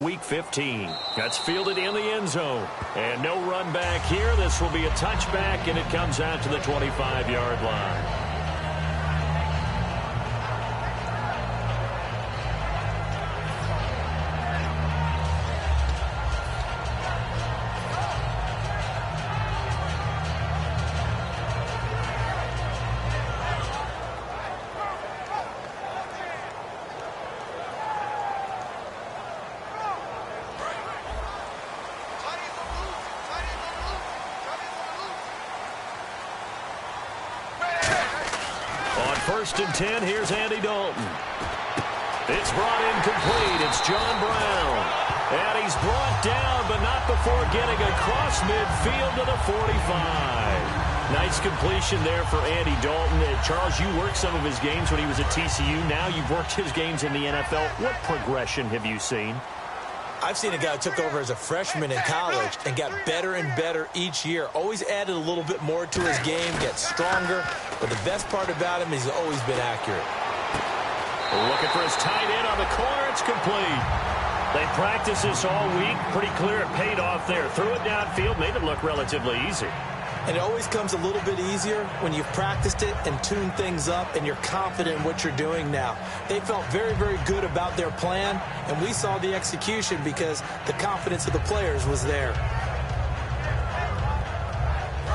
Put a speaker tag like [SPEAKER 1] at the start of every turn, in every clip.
[SPEAKER 1] Week 15. That's fielded in the end zone. And no run back here. This will be a touchback, and it comes out to the 25-yard line. First and 10, here's Andy Dalton. It's brought in complete. It's John Brown. And he's brought down, but not before getting across midfield to the 45. Nice completion there for Andy Dalton. Charles, you worked some of his games when he was at TCU. Now you've worked his games in the NFL. What progression have you seen?
[SPEAKER 2] I've seen a guy who took over as a freshman in college and got better and better each year. Always added a little bit more to his game, gets stronger. But the best part about him is he's always been accurate.
[SPEAKER 1] Looking for his tight end on the corner. It's complete. They practiced this all week. Pretty clear it paid off there. Threw it downfield, made it look relatively easy.
[SPEAKER 2] And it always comes a little bit easier when you've practiced it and tuned things up and you're confident in what you're doing now. They felt very, very good about their plan, and we saw the execution because the confidence of the players was there.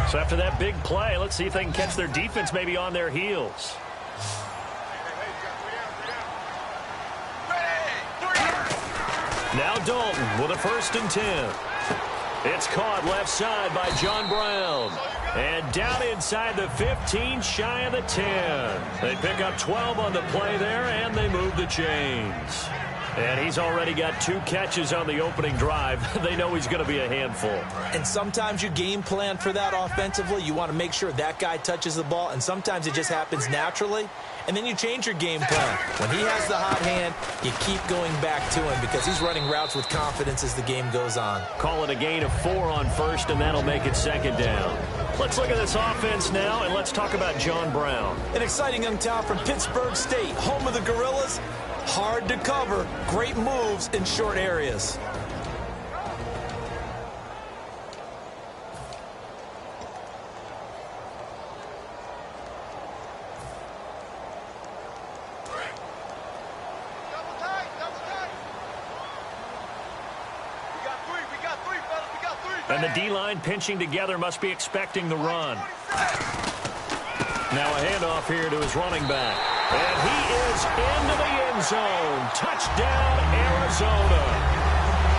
[SPEAKER 1] So after that big play, let's see if they can catch their defense maybe on their heels. Now Dalton with a 1st and 10. It's caught left side by John Brown. And down inside the 15, shy of the 10. They pick up 12 on the play there, and they move the chains. And he's already got 2 catches on the opening drive. They know he's going to be a handful.
[SPEAKER 2] And sometimes you game plan for that offensively. You want to make sure that guy touches the ball, and sometimes it just happens naturally. And then you change your game plan. When he has the hot hand, you keep going back to him because he's running routes with confidence as the game goes on.
[SPEAKER 1] Call it a gain of 4 on first, and that'll make it 2nd down. Let's look at this offense now, and let's talk about John Brown.
[SPEAKER 2] An exciting young talent from Pittsburgh State, home of the Gorillas. Hard to cover, great moves in short areas.
[SPEAKER 1] And the D-line pinching together must be expecting the run. Now a handoff here to his running back. And he is into the end zone. Touchdown, Arizona.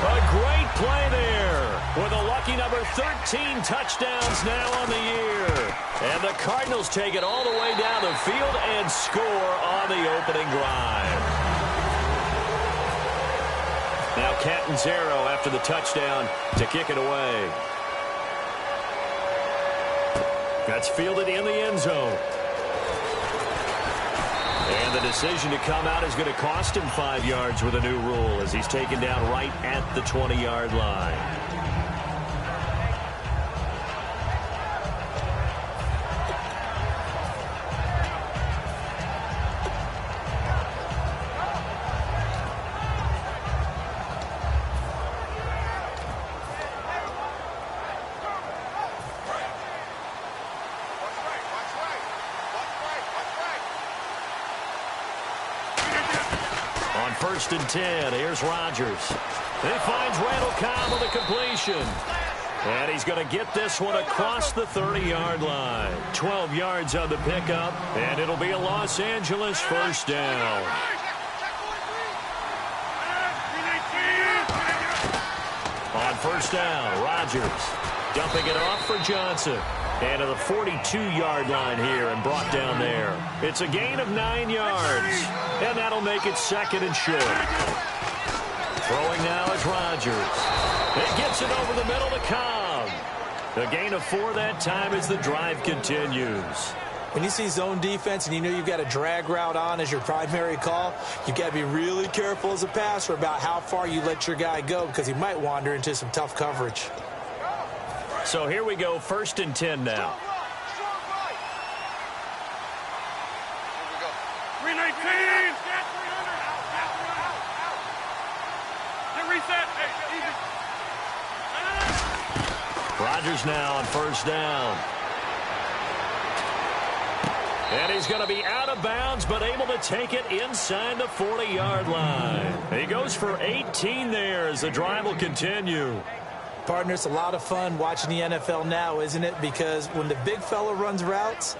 [SPEAKER 1] A great play there with a lucky number 13 touchdowns now on the year. And the Cardinals take it all the way down the field and score on the opening drive. Now Catanzaro after the touchdown to kick it away. That's fielded in the end zone. And the decision to come out is going to cost him 5 yards with a new rule as he's taken down right at the 20-yard line. On 1st and 10, here's Rodgers. He finds Randall Cobb with a completion. And he's going to get this one across the 30-yard line. 12 yards on the pickup, and it'll be a Los Angeles 1st down. On 1st down, Rodgers dumping it off for Johnson. And to the 42-yard line here and brought down there. It's a gain of 9 yards. And that'll make it 2nd and short. Throwing now is Rodgers. It gets it over the middle to Cobb. A gain of 4 that time as the drive continues.
[SPEAKER 2] When you see zone defense and you know you've got a drag route on as your primary call, you've got to be really careful as a passer about how far you let your guy go because he might wander into some tough coverage.
[SPEAKER 1] So here we go, 1st and 10 now.
[SPEAKER 3] 319. Get reset.
[SPEAKER 1] Rodgers now on first down. And he's going to be out of bounds, but able to take it inside the 40-yard line. He goes for 18 there as the drive will continue.
[SPEAKER 2] Partner, it's a lot of fun watching the NFL now, isn't it? Because when the big fella runs routes,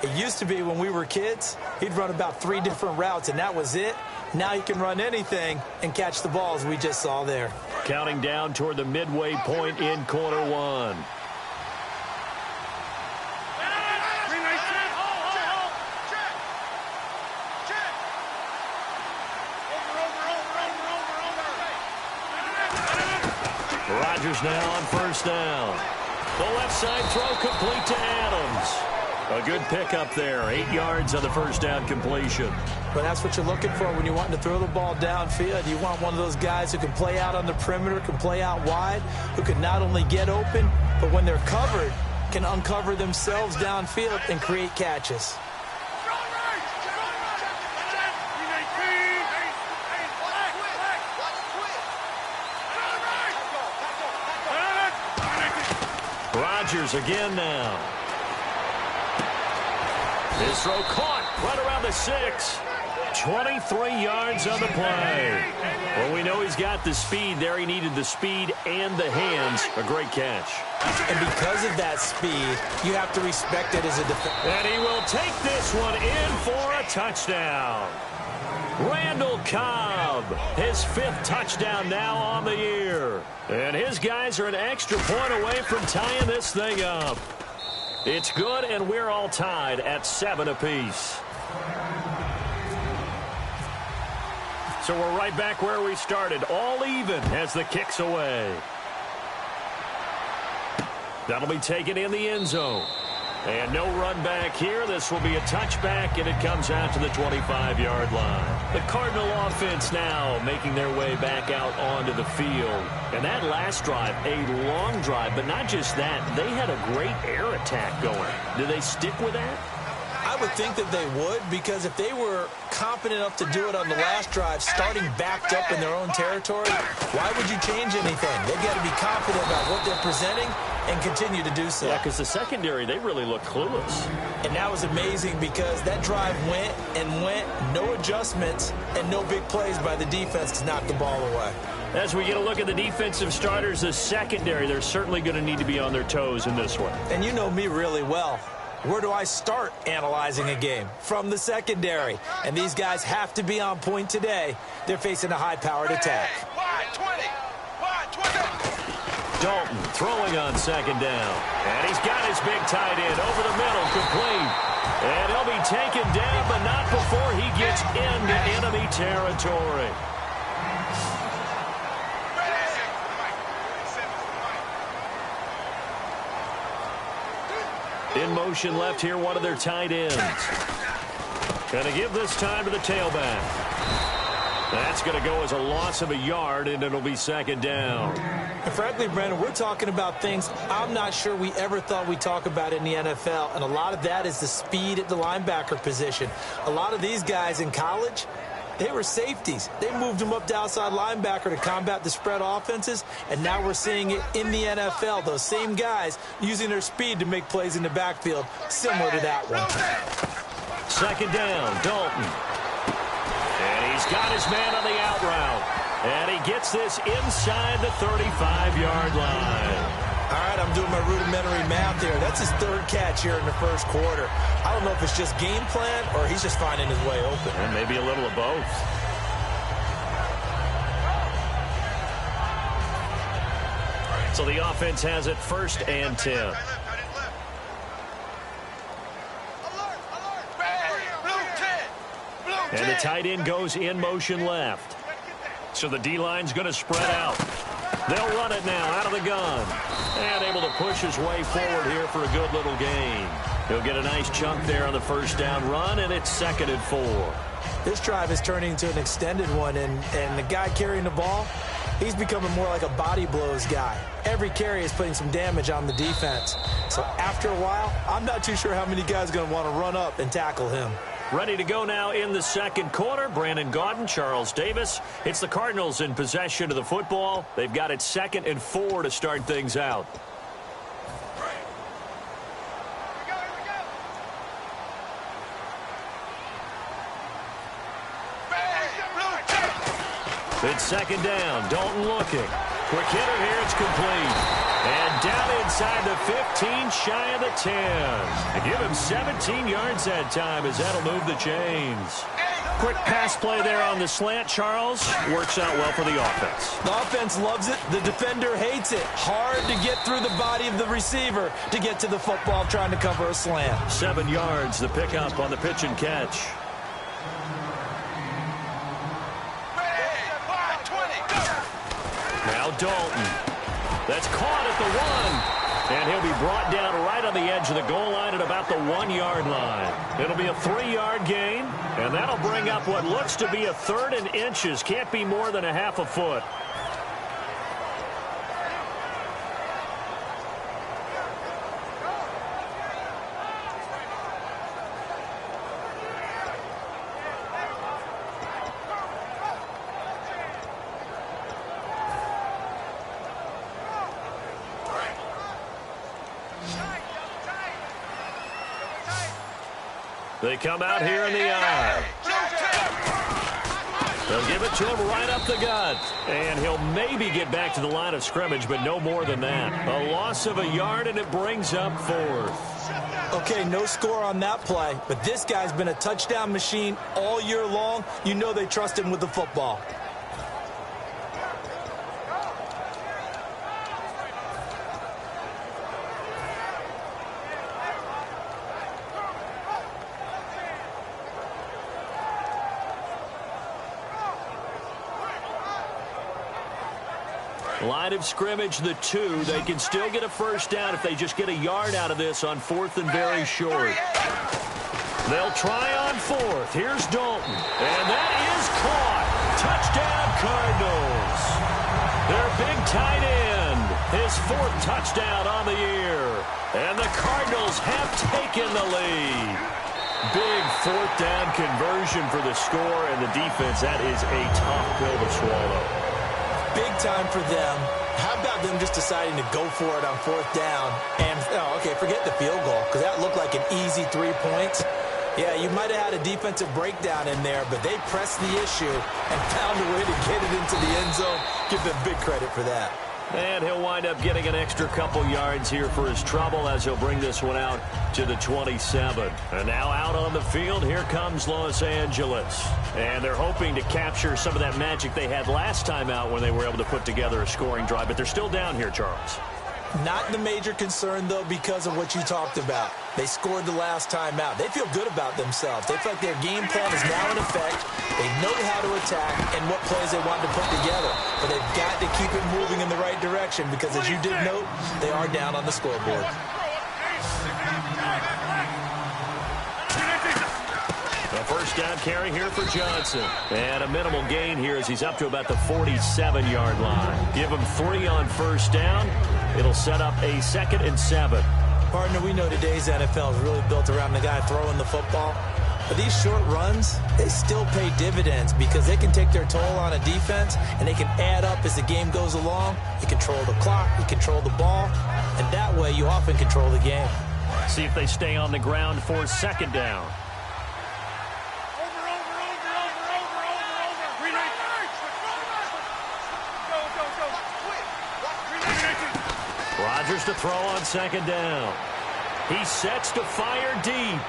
[SPEAKER 2] it used to be when we were kids, he'd run about 3 different routes, and that was it. Now he can run anything and catch the balls we just saw there.
[SPEAKER 1] Counting down toward the midway point in quarter one. Rodgers now on first down. The left side throw complete to Adams. A good pickup there. 8 yards on the first down completion.
[SPEAKER 2] But that's what you're looking for when you want to throw the ball downfield. You want one of those guys who can play out on the perimeter, can play out wide, who can not only get open, but when they're covered, can uncover themselves downfield and create catches.
[SPEAKER 1] Rodgers again now. His throw caught right around the 6. 23 yards on the play. Well, we know he's got the speed there. He needed the speed and the hands. A great catch.
[SPEAKER 2] And because of that speed, you have to respect it as a defender.
[SPEAKER 1] And he will take this one in for a touchdown. Randall Cobb, his 5th touchdown now on the year. And his guys are an extra point away from tying this thing up. It's good, and we're all tied at 7 apiece. So we're right back where we started, all even as the kick's away. That'll be taken in the end zone. And no run back here. This will be a touchback, and it comes out to the 25-yard line. The Cardinal offense now making their way back out onto the field. And that last drive, a long drive, but not just that. They had a great air attack going. Do they stick with that?
[SPEAKER 2] I would think that they would, because if they were competent enough to do it on the last drive, starting backed up in their own territory, why would you change anything? They've got to be confident about what they're presenting and continue to do so.
[SPEAKER 1] Yeah, because the secondary, they really look clueless.
[SPEAKER 2] And that was amazing because that drive went and went, no adjustments, and no big plays by the defense to knock the ball away.
[SPEAKER 1] As we get a look at the defensive starters, the secondary, they're certainly going to need to be on their toes in this one.
[SPEAKER 2] And you know me really well. Where do I start analyzing a game? From the secondary. And these guys have to be on point today. They're facing a high-powered attack.
[SPEAKER 1] Dalton throwing on second down. And he's got his big tight end over the middle, complete. And he'll be taken down, but not before he gets into enemy territory. In motion left here, one of their tight ends. Going to give this time to the tailback. That's going to go as a loss of a yard, and it'll be second down.
[SPEAKER 2] And frankly, Brandon, we're talking about things I'm not sure we ever thought we'd talk about in the NFL, and a lot of that is the speed at the linebacker position. A lot of these guys in college, they were safeties. They moved them up to outside linebacker to combat the spread offenses, and now we're seeing it in the NFL. Those same guys using their speed to make plays in the backfield, similar to that one.
[SPEAKER 1] Second down, Dalton. And he's got his man on the out route. And he gets this inside the 35-yard line.
[SPEAKER 2] All right, I'm doing my rudimentary math here. That's his 3rd catch here in the first quarter. I don't know if it's just game plan or he's just finding his way open.
[SPEAKER 1] And maybe a little of both. So the offense has it 1st and 10. And the tight end goes in motion left. So the D-line's going to spread out. They'll run it now out of the gun. And able to push his way forward here for a good little gain. He'll get a nice chunk there on the first down run, and it's 2nd and 4.
[SPEAKER 2] This drive is turning into an extended one, and the guy carrying the ball, he's becoming more like a body blows guy. Every carry is putting some damage on the defense. So after a while, I'm not too sure how many guys are going to want to run up and tackle him.
[SPEAKER 1] Ready to go now in the second quarter. Brandon Gaudin, Charles Davis. It's the Cardinals in possession of the football. They've got it 2nd and 4 to start things out. It's 2nd down. Dalton looking. Quick hitter here. It's complete. And down inside the 15, shy of the 10. And give him 17 yards that time as that'll move the chains. Quick pass play there on the slant, Charles. Works out well for the offense.
[SPEAKER 2] The offense loves it. The defender hates it. Hard to get through the body of the receiver to get to the football trying to cover a slant.
[SPEAKER 1] 7 yards, the pickup on the pitch and catch. Now Dalton. That's caught at the 1. And he'll be brought down right on the edge of the goal line at about the 1-yard line. It'll be a 3-yard gain, and that'll bring up what looks to be a 3rd and inches. Can't be more than a half a foot. They come out here in the eye. They'll give it to him right up the gut. And he'll maybe get back to the line of scrimmage, but no more than that. A loss of a yard, and it brings up 4th.
[SPEAKER 2] Okay, no score on that play, but this guy's been a touchdown machine all year long. You know they trust him with the football.
[SPEAKER 1] Line of scrimmage, the 2. They can still get a first down if they just get a yard out of this on 4th and very short. They'll try on 4th. Here's Dalton. And that is caught. Touchdown, Cardinals. Their big tight end. His 4th touchdown on the year. And the Cardinals have taken the lead. Big 4th down conversion for the score, and the defense, that is a tough pill to swallow.
[SPEAKER 2] Big time for them. How about them just deciding to go for it on 4th down? And, okay, forget the field goal, because that looked like an easy 3 points. Yeah, you might have had a defensive breakdown in there, but they pressed the issue and found a way to get it into the end zone. Give them big credit for that.
[SPEAKER 1] And he'll wind up getting an extra couple yards here for his trouble as he'll bring this one out to the 27. And now out on the field, here comes Los Angeles. And they're hoping to capture some of that magic they had last time out when they were able to put together a scoring drive. But they're still down here, Charles.
[SPEAKER 2] Not the major concern, though, because of what you talked about. They scored the last time out. They feel good about themselves. They feel like their game plan is now in effect. They know how to attack and what plays they want to put together. But they've got to keep it moving in the right direction because, as you did note, they are down on the scoreboard.
[SPEAKER 1] A first down carry here for Johnson. And a minimal gain here as he's up to about the 47-yard line. Give him 3 on first down. It'll set up a 2nd and 7.
[SPEAKER 2] Partner, we know today's NFL is really built around the guy throwing the football. But these short runs, they still pay dividends because they can take their toll on a defense and they can add up as the game goes along. You control the clock, you control the ball, and that way you often control the game.
[SPEAKER 1] See if they stay on the ground for 2nd down. Rodgers to throw on 2nd down. He sets to fire deep.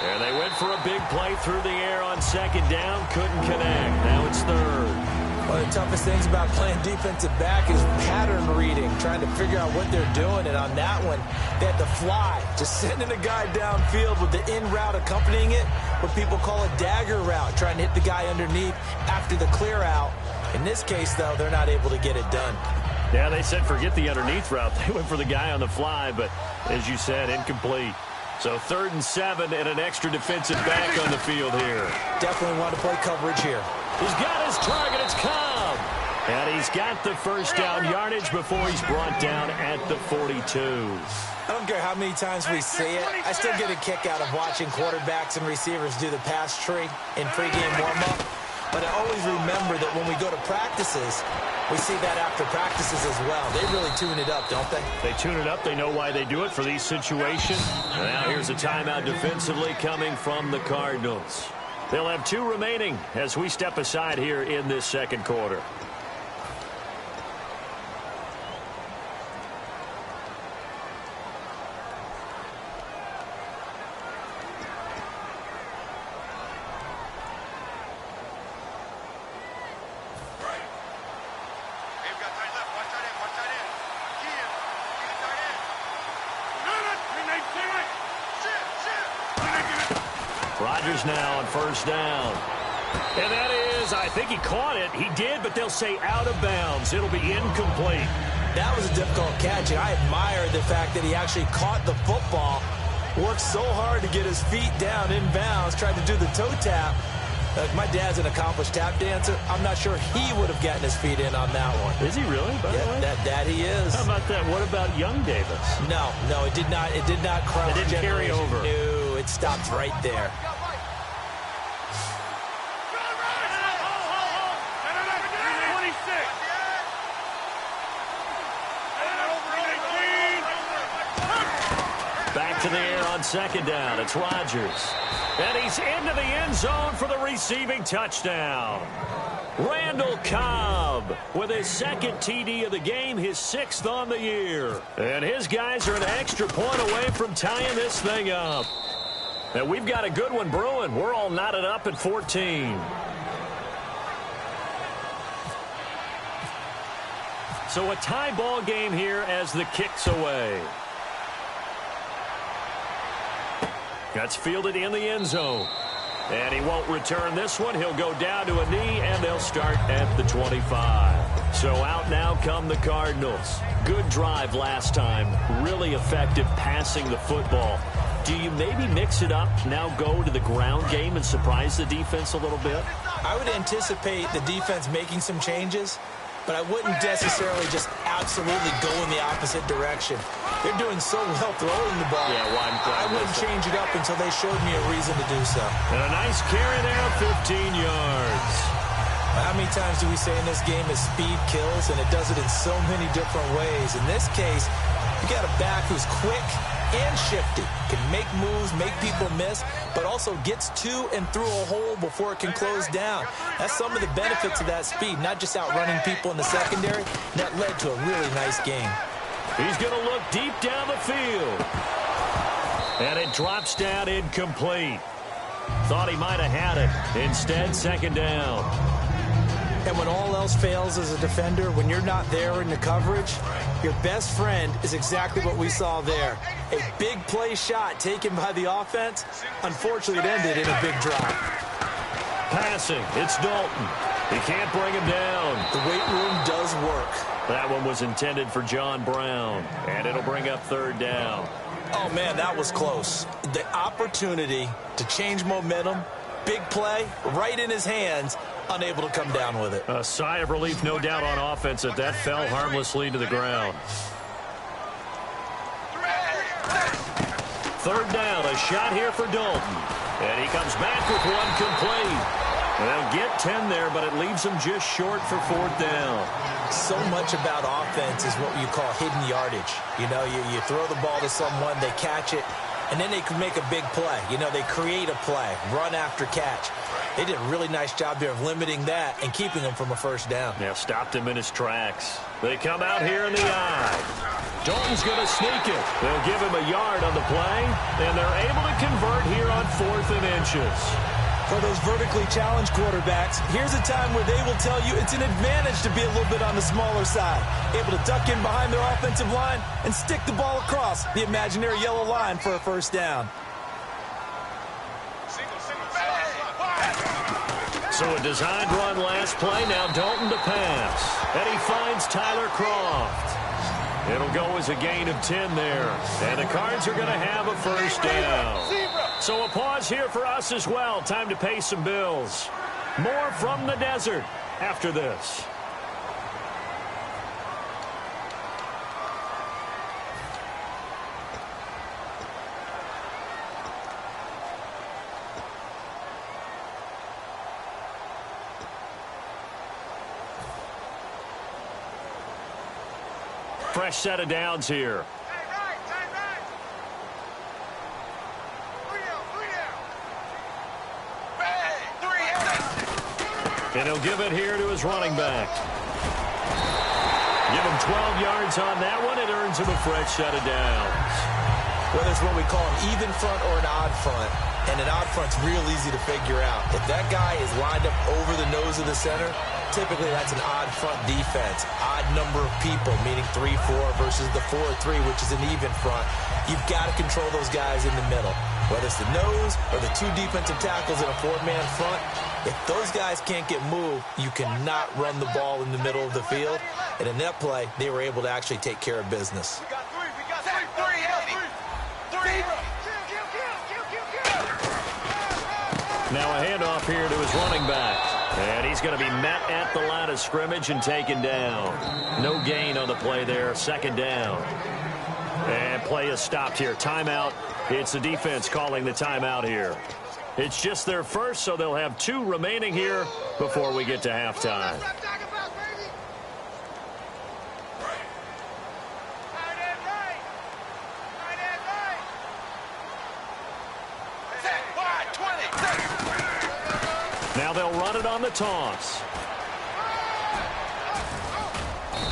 [SPEAKER 1] And they went for a big play through the air on 2nd down. Couldn't connect. Now it's 3rd.
[SPEAKER 2] One of the toughest things about playing defensive back is pattern reading, trying to figure out what they're doing. And on that one, they had to fly, just sending a guy downfield with the in route accompanying it, what people call a dagger route, trying to hit the guy underneath after the clear out. In this case, though, they're not able to get it done.
[SPEAKER 1] Yeah, they said forget the underneath route. They went for the guy on the fly, but as you said, incomplete. So 3rd and 7 and an extra defensive back on the field here.
[SPEAKER 2] Definitely want to play coverage here.
[SPEAKER 1] He's got his target. It's Cobb. And he's got the first down yardage before he's brought down at the 42.
[SPEAKER 2] I don't care how many times we see it. I still get a kick out of watching quarterbacks and receivers do the pass tree in pregame warm-up. But I always remember that when we go to practices, we see that after practices as well. They really tune it up, don't they?
[SPEAKER 1] They tune it up. They know why they do it for these situations. Now here's a timeout defensively coming from the Cardinals. They'll have 2 remaining as we step aside here in this second quarter. Rodgers now on first down. And that is, I think he caught it. He did, but they'll say out of bounds. It'll be incomplete.
[SPEAKER 2] That was a difficult catch. I admire the fact that he actually caught the football, worked so hard to get his feet down in bounds, tried to do the toe tap. My dad's an accomplished tap dancer. I'm not sure he would have gotten his feet in on that one.
[SPEAKER 1] Is he really, by the way?
[SPEAKER 2] That he is.
[SPEAKER 1] How about that? What about young Davis?
[SPEAKER 2] No, it did not. It did not cross.
[SPEAKER 1] It didn't carry over.
[SPEAKER 2] No, it stopped right there.
[SPEAKER 1] Back to the air on second down. It's Rodgers. And he's into the end zone for the receiving touchdown. Randall Cobb with his second TD of the game, his 6th on the year. And his guys are an extra point away from tying this thing up. And we've got a good one brewing. We're all knotted up at 14. So a tie ball game here as the kick's away. That's fielded in the end zone. And he won't return this one. He'll go down to a knee, and they'll start at the 25. So out now come the Cardinals. Good drive last time. Really effective passing the football. Do you maybe mix it up, now go to the ground game and surprise the defense a little bit?
[SPEAKER 2] I would anticipate the defense making some changes, but I wouldn't necessarily just absolutely go in the opposite direction. They're doing so well throwing the ball.
[SPEAKER 1] Yeah,
[SPEAKER 2] I wouldn't change it up until they showed me a reason to do so.
[SPEAKER 1] And a nice carry there, 15 yards.
[SPEAKER 2] How many times do we say in this game is speed kills, and it does it in so many different ways. In this case, you got a back who's quick and shifty, can make moves, make people miss, but also gets to and through a hole before it can close down. That's some of the benefits of that speed, not just outrunning people in the secondary. And that led to a really nice game.
[SPEAKER 1] He's going to look deep down the field. And it drops down incomplete. Thought he might have had it. Instead, second down.
[SPEAKER 2] And when all else fails as a defender, when you're not there in the coverage, your best friend is exactly what we saw there. A big play shot taken by the offense. Unfortunately, it ended in a big drop.
[SPEAKER 1] Passing, it's Dalton. He can't bring him down.
[SPEAKER 2] The weight room does work.
[SPEAKER 1] That one was intended for John Brown, and it'll bring up third down.
[SPEAKER 2] Oh, man, that was close. The opportunity to change momentum, big play, right in his hands, unable to come down with it.
[SPEAKER 1] A sigh of relief, no doubt, on offense that that fell harmlessly to the ground. Third down, a shot here for Dalton. And he comes back with one complete. They'll get 10 there, but it leaves them just short for fourth down.
[SPEAKER 2] So much about offense is what you call hidden yardage. You know, you throw the ball to someone, they catch it, and then they can make a big play. You know, they create a play, run after catch. They did a really nice job there of limiting that and keeping him from a first down.
[SPEAKER 1] Yeah, stopped him in his tracks. They come out here in the eye. Dalton's going to sneak it. They'll give him a yard on the play, and they're able to convert here on 4th and inches.
[SPEAKER 2] For those vertically challenged quarterbacks, here's a time where they will tell you it's an advantage to be a little bit on the smaller side. Able to duck in behind their offensive line and stick the ball across the imaginary yellow line for a first down.
[SPEAKER 1] So a designed run last play. Now Dalton to pass. And he finds Tyler Kroft. It'll go as a gain of 10 there. And the Cards are going to have a first down. So a pause here for us as well. Time to pay some bills. More from the desert after this. Fresh set of downs here. And he'll give it here to his running back. Give him 12 yards on that one. It earns him a fresh set of downs.
[SPEAKER 2] Whether it's what we call an even front or an odd front, and an odd front's real easy to figure out. If that guy is lined up over the nose of the center, typically that's an odd front defense. Odd number of people, meaning 3-4 versus the 4-3, which is an even front. You've got to control those guys in the middle. Whether it's the nose or the two defensive tackles in a four-man front, if those guys can't get moved, you cannot run the ball in the middle of the field. And in that play, they were able to actually take care of business.
[SPEAKER 1] Now a handoff here to his running back. And he's going to be met at the line of scrimmage and taken down. No gain on the play there. Second down. And play is stopped here. Timeout. It's the defense calling the timeout here. It's just their first, so they'll have 2 remaining here before we get to halftime. Now they'll run it on the toss.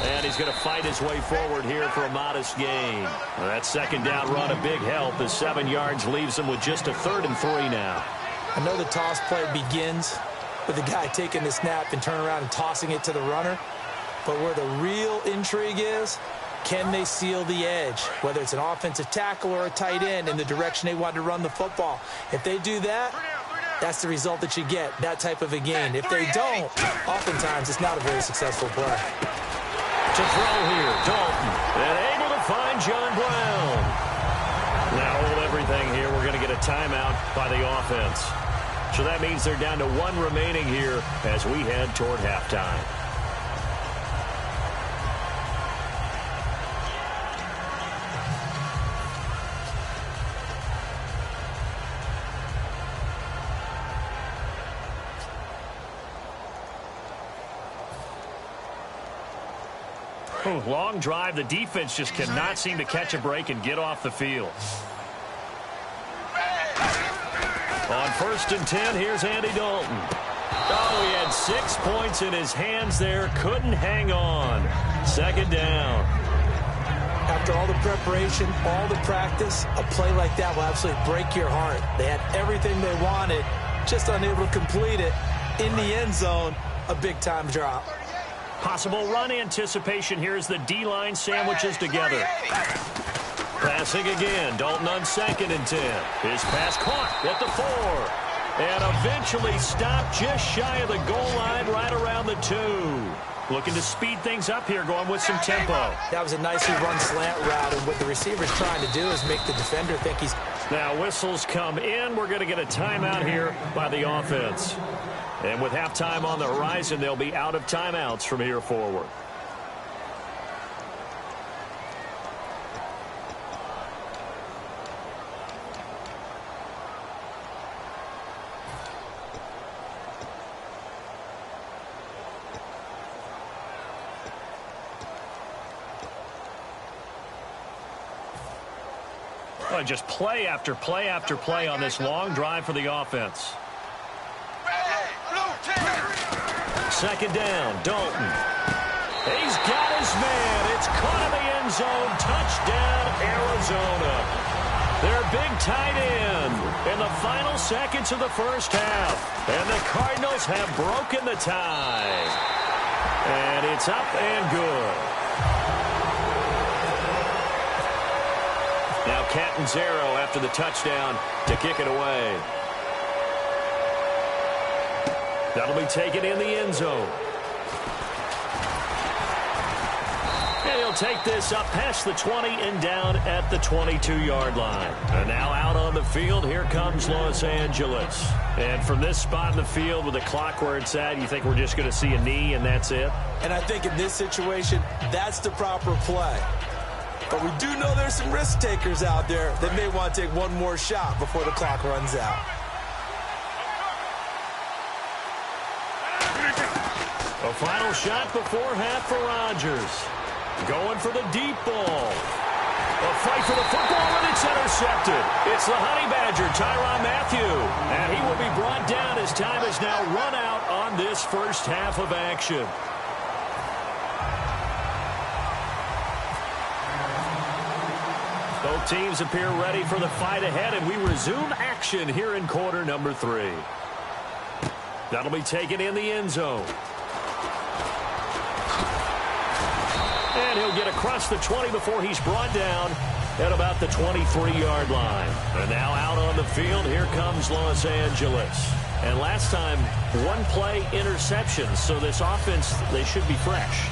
[SPEAKER 1] And he's going to fight his way forward here for a modest gain. That second down run a big help as 7 yards leaves him with just a 3rd and 3 now.
[SPEAKER 2] I know the toss play begins with the guy taking the snap and turning around and tossing it to the runner. But where the real intrigue is, can they seal the edge? Whether it's an offensive tackle or a tight end in the direction they want to run the football. If they do that, that's the result that you get, that type of a gain. If they don't, oftentimes it's not a very successful play.
[SPEAKER 1] To throw here, Dalton, and able to find John Brown. Now hold everything here. We're going to get a timeout by the offense. So that means they're down to 1 remaining here as we head toward halftime. Long drive. The defense just cannot seem to catch a break and get off the field. On 1st and 10, here's Andy Dalton. Oh, he had 6 points in his hands there. Couldn't hang on. Second down.
[SPEAKER 2] After all the preparation, all the practice, a play like that will absolutely break your heart. They had everything they wanted, just unable to complete it. In the end zone, a big-time drop.
[SPEAKER 1] Possible run anticipation here as the D-line sandwiches together. Passing again. Dalton on 2nd and 10. His pass caught at the 4. And eventually stopped just shy of the goal line right around the 2. Looking to speed things up here, going with some tempo.
[SPEAKER 2] That was a nicely run slant route, and what the receiver's trying to do is make the defender think he's...
[SPEAKER 1] Now whistles come in. We're going to get a timeout here by the offense. And with halftime on the horizon, they'll be out of timeouts from here forward. Well, just play after play after play on this long drive for the offense. Second down, Dalton. He's got his man. It's caught in the end zone. Touchdown, Arizona. Their big tight end in the final seconds of the first half. And the Cardinals have broken the tie. And it's up and good. Now Catanzaro after the touchdown to kick it away. That'll be taken in the end zone. And he'll take this up past the 20 and down at the 22-yard line. And now out on the field, here comes Los Angeles. And from this spot in the field with the clock where it's at, you think we're just going to see a knee and that's it?
[SPEAKER 2] And I think in this situation, that's the proper play. But we do know there's some risk takers out there that may want to take one more shot before the clock runs out.
[SPEAKER 1] A final shot before half for Rodgers. Going for the deep ball. A fight for the football, and it's intercepted. It's the Honey Badger, Tyrann Mathieu. And he will be brought down as time is now run out on this first half of action. Both teams appear ready for the fight ahead, and we resume action here in quarter number 3. That'll be taken in the end zone. And he'll get across the 20 before he's brought down at about the 23-yard line. And now out on the field, here comes Los Angeles. And last time, one-play interceptions, so this offense, they should be fresh.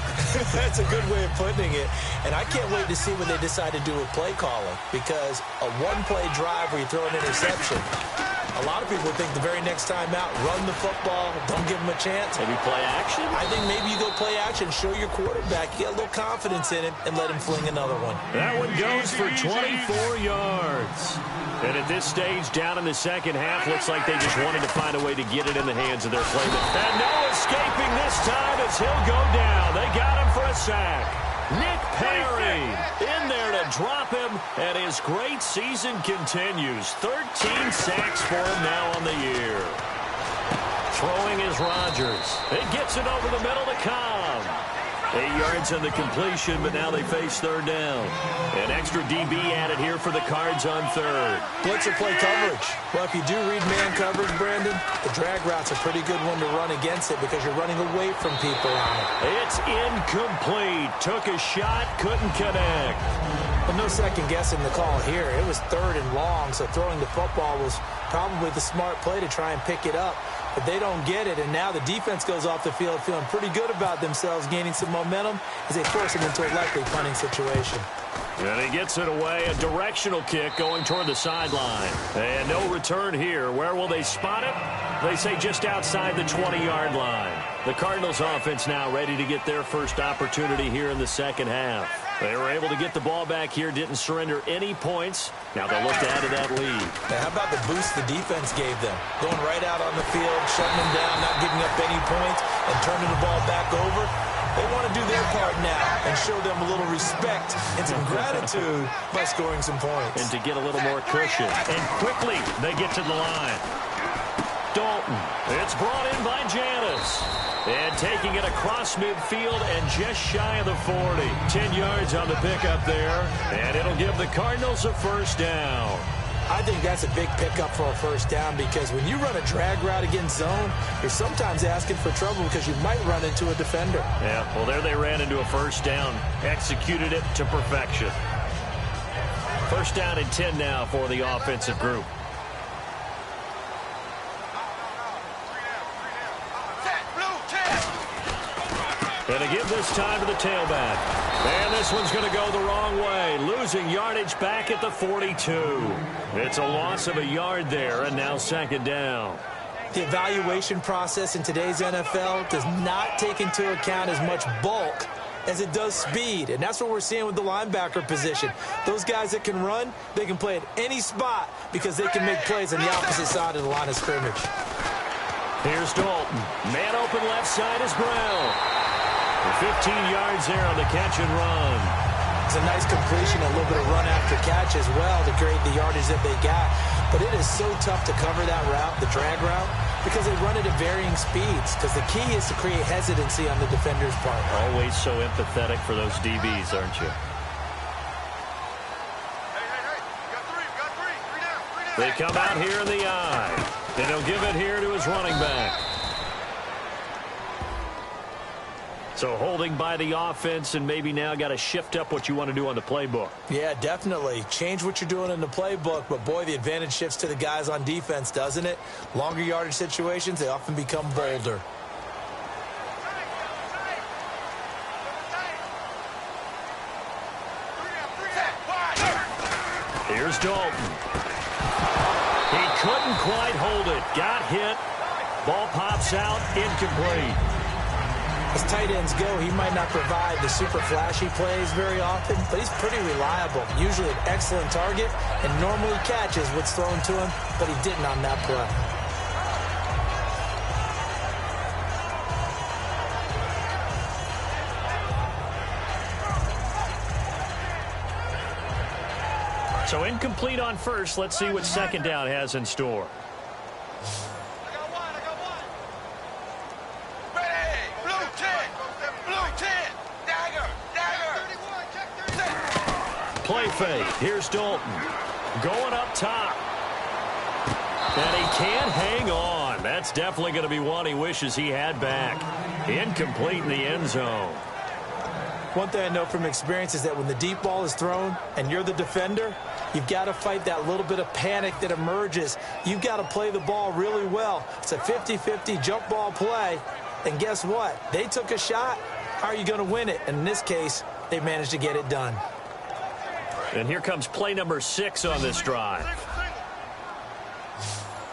[SPEAKER 2] That's a good way of putting it. And I can't wait to see what they decide to do with play calling, because a one-play drive where you throw an interception, a lot of people think the very next time out, run the football, don't give him a chance.
[SPEAKER 1] Maybe play action?
[SPEAKER 2] I think maybe you go play action, show your quarterback, you get a little confidence in him, and let him fling another one.
[SPEAKER 1] That one goes for 24 yards. And at this stage, down in the second half, looks like they just wanted to find a way to get it in the hands of their playman. And no escaping this time as he'll go down. They got him for a sack. Nick Perry in there to drop him, and his great season continues. 13 sacks for him now on the year. Throwing is Rodgers. It gets it over the middle to Cobb. 8 yards on the completion, but now they face third down. An extra DB added here for the Cards on third.
[SPEAKER 2] Blitzer play coverage. Well, if you do read man coverage, Brandon, the drag route's a pretty good one to run against it because you're running away from people on it.
[SPEAKER 1] It's incomplete. Took a shot, couldn't connect.
[SPEAKER 2] But no second guessing the call here. It was third and long, so throwing the football was probably the smart play to try and pick it up. But they don't get it, and now the defense goes off the field feeling pretty good about themselves, gaining some momentum as they force it into a likely punting situation.
[SPEAKER 1] And he gets it away, a directional kick going toward the sideline. And no return here. Where will they spot it? They say just outside the 20-yard line. The Cardinals offense now ready to get their first opportunity here in the second half. They were able to get the ball back here, didn't surrender any points. Now they'll look to add to that lead.
[SPEAKER 2] Now, how about the boost the defense gave them? Going right out on the field, shutting them down, not giving up any points, and turning the ball back over. They want to do their part now and show them a little respect and some gratitude by scoring some points.
[SPEAKER 1] And to get a little more cushion. And quickly, they get to the line. Dalton. It's brought in by Janis. And taking it across midfield and just shy of the 40. 10 yards on the pickup there. And it'll give the Cardinals a first down.
[SPEAKER 2] I think that's a big pickup for a first down because when you run a drag route against zone, you're sometimes asking for trouble because you might run into a defender.
[SPEAKER 1] Yeah, well, there they ran into a first down. Executed it to perfection. First down and 10 now for the offensive group. And to give this time to the tailback. And this one's going to go the wrong way. Losing yardage back at the 42. It's a loss of a yard there, and now second down.
[SPEAKER 2] The evaluation process in today's NFL does not take into account as much bulk as it does speed. And that's what we're seeing with the linebacker position. Those guys that can run, they can play at any spot because they can make plays on the opposite side of the line of scrimmage.
[SPEAKER 1] Here's Dalton. Man open left side is Brown. 15 yards there on the catch and run.
[SPEAKER 2] It's a nice completion, a little bit of run after catch as well to create the yardage that they got. But it is so tough to cover that route, the drag route, because they run it at varying speeds. Because the key is to create hesitancy on the defender's part.
[SPEAKER 1] Always so empathetic for those DBs, aren't you? They come out here in the eye. And he'll give it here to his running back. So holding by the offense, and maybe now got to shift up what you want to do on the playbook.
[SPEAKER 2] Yeah, definitely. Change what you're doing in the playbook, but boy, the advantage shifts to the guys on defense, doesn't it? Longer yardage situations, they often become bolder.
[SPEAKER 1] Here's Dalton. He couldn't quite hold it. Got hit. Ball pops out, incomplete.
[SPEAKER 2] As tight ends go, he might not provide the super flashy plays very often, but he's pretty reliable. Usually an excellent target and normally catches what's thrown to him, but he didn't on that play.
[SPEAKER 1] So incomplete on first. Let's see what second down has in store. Play fake. Here's Dalton. Going up top. And he can't hang on. That's definitely going to be one he wishes he had back. Incomplete in the end zone.
[SPEAKER 2] One thing I know from experience is that when the deep ball is thrown and you're the defender, you've got to fight that little bit of panic that emerges. You've got to play the ball really well. It's a 50-50 jump ball play. And guess what? They took a shot. How are you going to win it? And in this case, they managed to get it done.
[SPEAKER 1] And here comes play number 6 on this drive.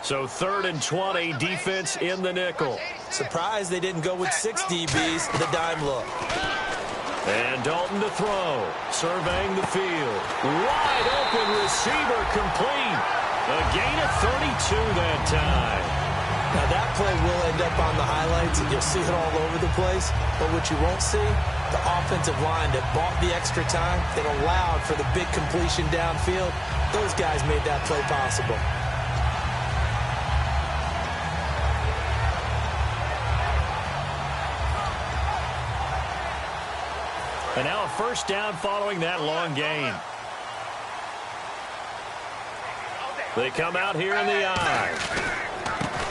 [SPEAKER 1] So 3rd and 20, defense in the nickel.
[SPEAKER 2] Surprised they didn't go with 6 DBs, the dime look.
[SPEAKER 1] And Dalton to throw, surveying the field. Wide open receiver complete. A gain of 32 that time.
[SPEAKER 2] Now that play will end up on the highlights, and you'll see it all over the place. But what you won't see, the offensive line that bought the extra time, that allowed for the big completion downfield, those guys made that play possible.
[SPEAKER 1] And now a first down following that long gain. They come out here in the eye.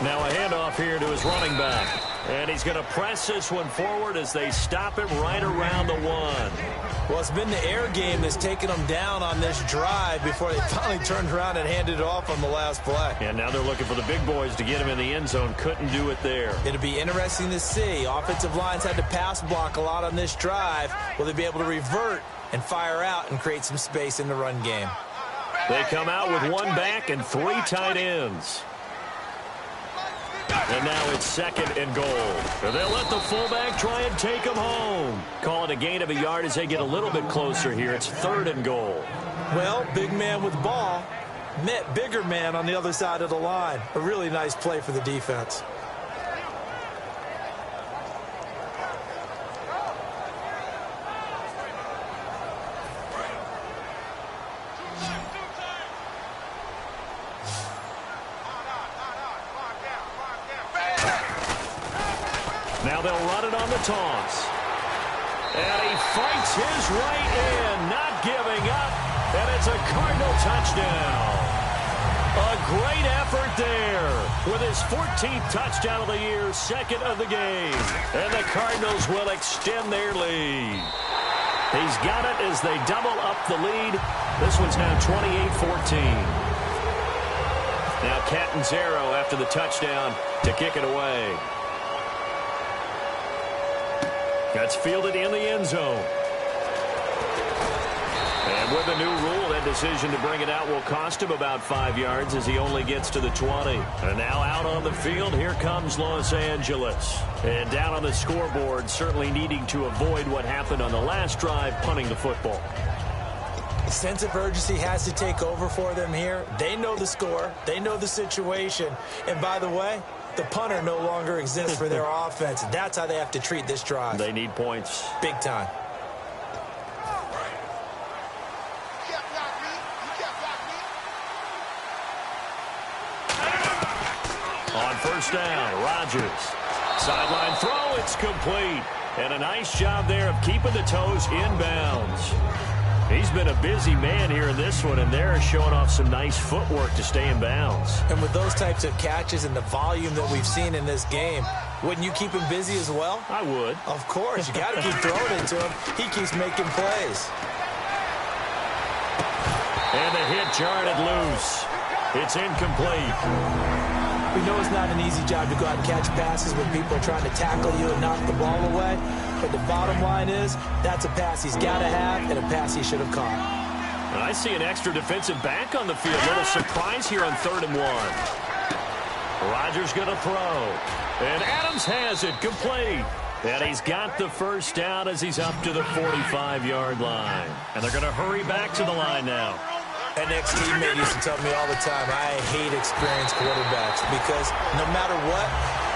[SPEAKER 1] Now a handoff here to his running back. And he's going to press this one forward as they stop him right around the 1.
[SPEAKER 2] Well, it's been the air game that's taken them down on this drive before they finally turned around and handed it off on the last play.
[SPEAKER 1] And now they're looking for the big boys to get him in the end zone. Couldn't do it there.
[SPEAKER 2] It'll be interesting to see. Offensive lines had to pass block a lot on this drive. Will they be able to revert and fire out and create some space in the run game?
[SPEAKER 1] They come out with 1 back and 3 tight ends. And now it's 2nd and goal. They'll let the fullback try and take him home. Call it a gain of a yard as they get a little bit closer here. It's 3rd and goal.
[SPEAKER 2] Well, big man with ball met bigger man on the other side of the line. A really nice play for the defense.
[SPEAKER 1] Now they'll run it on the toss. And he fights his way in, not giving up. And it's a Cardinal touchdown. A great effort there with his 14th touchdown of the year, 2nd of the game. And the Cardinals will extend their lead. He's got it as they double up the lead. This one's now 28-14. Now Catanzaro after the touchdown to kick it away. That's fielded in the end zone. And with the new rule, that decision to bring it out will cost him about 5 yards as he only gets to the 20. And now out on the field, here comes Los Angeles. And down on the scoreboard, certainly needing to avoid what happened on the last drive, punting the football.
[SPEAKER 2] The sense of urgency has to take over for them here. They know the score. They know the situation. And by the way, the punter no longer exists for their offense. That's how they have to treat this drive.
[SPEAKER 1] They need points.
[SPEAKER 2] Big time.
[SPEAKER 1] On first down, Rodgers. Sideline throw, it's complete. And a nice job there of keeping the toes inbounds. He's been a busy man here in this one, and they're showing off some nice footwork to stay in bounds.
[SPEAKER 2] And with those types of catches and the volume that we've seen in this game, wouldn't you keep him busy as well?
[SPEAKER 1] I would.
[SPEAKER 2] Of course. You got to keep throwing it to him. He keeps making plays.
[SPEAKER 1] And the hit jarred it loose. It's incomplete.
[SPEAKER 2] We know it's not an easy job to go out and catch passes when people are trying to tackle you and knock the ball away. But the bottom line is, that's a pass he's got to have and a pass he should have caught.
[SPEAKER 1] And I see an extra defensive back on the field. A little surprise here on 3rd and 1. Rodgers going to throw. And Adams has it complete. And he's got the first down as he's up to the 45-yard line. And they're going to hurry back to the line now.
[SPEAKER 2] An ex-teammate used to tell me all the time, I hate experienced quarterbacks because no matter what,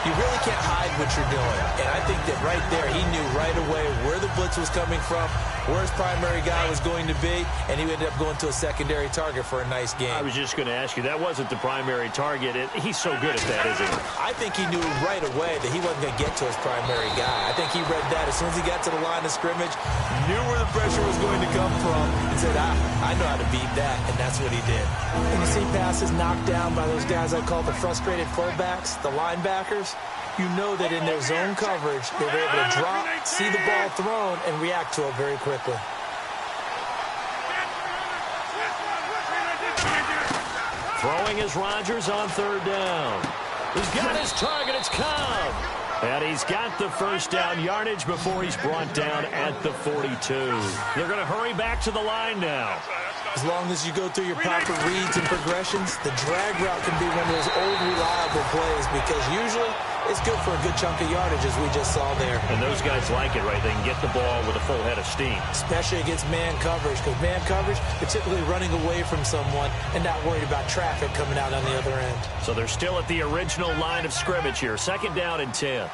[SPEAKER 2] You really can't hide what you're doing. And I think that right there, he knew right away where the blitz was coming from, where his primary guy was going to be, and he ended up going to a secondary target for a nice game.
[SPEAKER 1] I was just going to ask you, that wasn't the primary target. He's so good at that, isn't he?
[SPEAKER 2] I think he knew right away that he wasn't going to get to his primary guy. I think he read that as soon as he got to the line of scrimmage, knew where the pressure was going to come from, and said, I know how to beat that, and that's what he did. When you see passes knocked down by those guys I call the frustrated fullbacks, the linebackers, you know that in their zone coverage, they were able to drop, see the ball thrown, and react to it very quickly.
[SPEAKER 1] Throwing is Rodgers on third down. He's got his target. It's Cobb. And he's got the first down yardage before he's brought down at the 42. They're going to hurry back to the line now.
[SPEAKER 2] As long as you go through your proper reads and progressions, the drag route can be one of those old reliable plays because usually it's good for a good chunk of yardage, as we just saw there.
[SPEAKER 1] And those guys like it, right? They can get the ball with a full head of steam.
[SPEAKER 2] Especially against man coverage, because man coverage, they're typically running away from someone and not worried about traffic coming out on the other end.
[SPEAKER 1] So they're still at the original line of scrimmage here. Second down and 10.